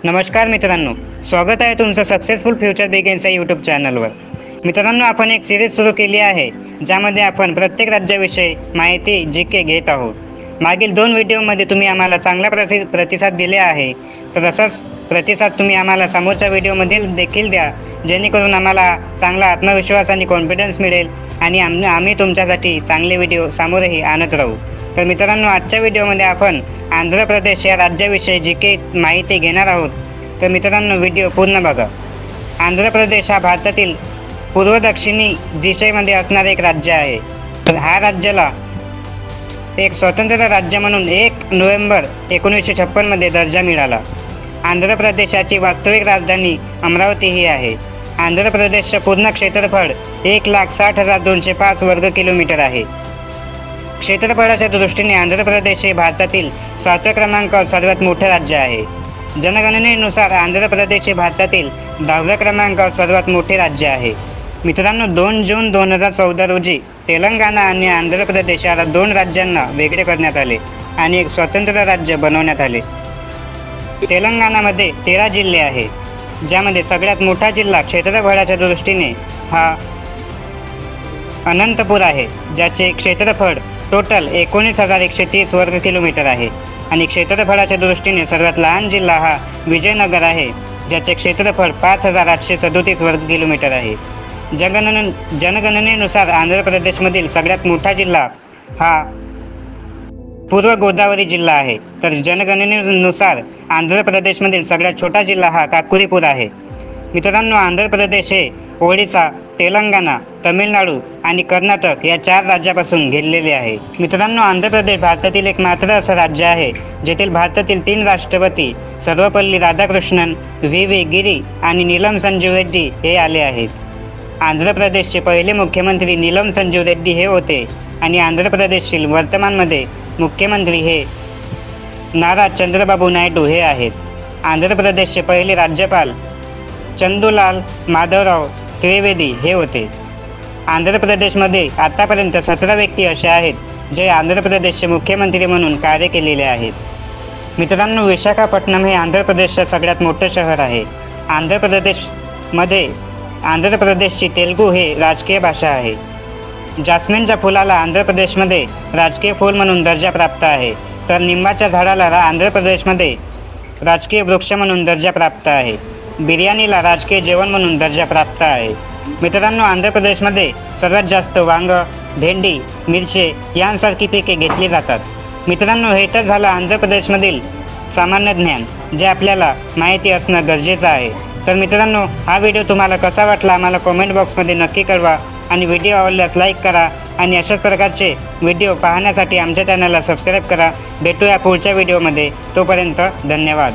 नमस्कार मित्रांनो, स्वागत आहे तुमचं सक्सेसफुल फ्युचर बिगिन्स या यूट्यूब चॅनलवर। मित्रांनो, आपण एक सिरीज सुरू केली आहे ज्यामध्ये आपण प्रत्येक राज्याविषयी माहिती जीके घेत आहोत। मागील 2 व्हिडिओमध्ये तुम्ही आम्हाला चांगला प्रतिसाद दिले आहे, तर असाच प्रतिसाद तुम्ही आम्हाला समोरच्या व्हिडिओमध्ये देखील द्या, जेणेकरून आम्हाला चांगला आत्मविश्वास आणि कॉन्फिडन्स मिळेल आणि आम्ही तुमच्यासाठी चांगले व्हिडिओ समोरही आणत राहू। तर मित्रांनो, आजच्या व्हिडिओमध्ये आपण आंध्र प्रदेश या राज्याविषयी जीके माहिती घेणार आहोत। तर मित्रांनो, व्हिडिओ पूर्ण बघा। आंध्र प्रदेश हा भारतातील पूर्व दक्षिणी दिशेमध्ये असणारे एक राज्य आहे। तर ह्या राज्याला एक स्वतंत्र राज्य म्हणून 1 नोव्हेंबर 1956 मध्ये दर्जा मिळाला। आंध्र प्रदेशाची वास्तविक राजधानी अमरावती ही आहे। आंध्र प्रदेशचे पूर्ण क्षेत्रफळ 1,60,205 वर्ग किलोमीटर आहे। क्षेत्रफळाच्या दृष्टीने आंध्र प्रदेश हे भारतातील 7व्या क्रमांकावर सर्वात मोठे राज्य आहे। जनगणनेनुसार आंध्र प्रदेश हे भारतातील 10व्या क्रमांकावर सर्वात मोठे राज्य आहे। मित्रांनो, 2 जून 2014 रोजी तेलंगणा आणि आंध्र प्रदेश या 2 राज्यांना वेगळे करण्यात आले आणि एक स्वतंत्र राज्य बनवण्यात आले। तेलंगणामध्ये 13 जिल्हे आहेत, ज्यामध्ये सगळ्यात मोठा जिल्हा क्षेत्रफळाच्या दृष्टीने हा अनंतपूर आहे, ज्याचे क्षेत्रफळ टोटल 19,130 वर्ग किलोमीटर आहे आणि क्षेत्रफळाच्या दृष्टीने सर्वात लहान जिल्हा हा विजयनगर आहे, ज्याचे क्षेत्रफळ 5,837 वर्ग किलोमीटर आहे। जनगणनेनुसार आंध्र प्रदेशमधील सगळ्यात मोठा जिल्हा हा पूर्व गोदावरी जिल्हा आहे, तर जनगणनेनुसार आंध्र प्रदेशमधील सगळ्यात छोटा जिल्हा हा काकुरीपूर आहे। मित्रांनो, आंध्र प्रदेश हे ओडिशा, तेलंगणा, तमिळनाडू आणि कर्नाटक या 4 राज्यापासून घेरलेले आहे। मित्रांनो, आंध्र प्रदेश भारतातील एक मात्र असं राज्य आहे जेथील भारतातील 3 राष्ट्रपती सर्वपल्ली राधाकृष्णन, व्ही गिरी आणि नीलम संजीव रेड्डी हे आले आहेत। आंध्र प्रदेशचे पहिले मुख्यमंत्री नीलम संजीव रेड्डी हे होते आणि आंध्र प्रदेशतील वर्तमानमध्ये मुख्यमंत्री हे नारा चंद्रबाबू नायडू हे आहेत। आंध्र प्रदेशचे पहिले राज्यपाल चंदूलाल माधवराव त्रिवेदी हे होते। आंध्र प्रदेशमध्ये आतापर्यंत 17 व्यक्ती असे आहेत जे आंध्र प्रदेशचे मुख्यमंत्री म्हणून कार्य केलेले आहेत। मित्रांनो, विशाखापट्टणम हे आंध्र प्रदेशचे सगळ्यात मोठे शहर आहे। आंध्र प्रदेशची तेलुगू हे राजकीय भाषा आहे। जास्मिनच्या फुलाला आंध्र प्रदेशमध्ये राजकीय फूल म्हणून दर्जा प्राप्त आहे, तर निंबाच्या झाडाला आंध्र प्रदेशमध्ये राजकीय वृक्ष म्हणून दर्जा प्राप्त आहे। बिर्याणीला राजकीय जेवण म्हणून दर्जा प्राप्त आहे। मित्रांनो, आंध्र प्रदेशमध्ये सर्वात जास्त वांग, भेंडी, मिरची यांसारखी पिके घेतली जातात। मित्रांनो, हे तर झालं आंध्र प्रदेशमधील सामान्य ज्ञान, जे आपल्याला माहिती असणं गरजेचं आहे। तर मित्रांनो, हा व्हिडिओ तुम्हाला कसा वाटला आम्हाला कमेंट बॉक्समध्ये नक्की कळवा आणि व्हिडिओ आवडल्यास लाईक करा आणि अशाच प्रकारचे व्हिडिओ पाहण्यासाठी आमच्या चॅनलला सबस्क्राईब करा। भेटूया पुढच्या व्हिडिओमध्ये, तोपर्यंत धन्यवाद।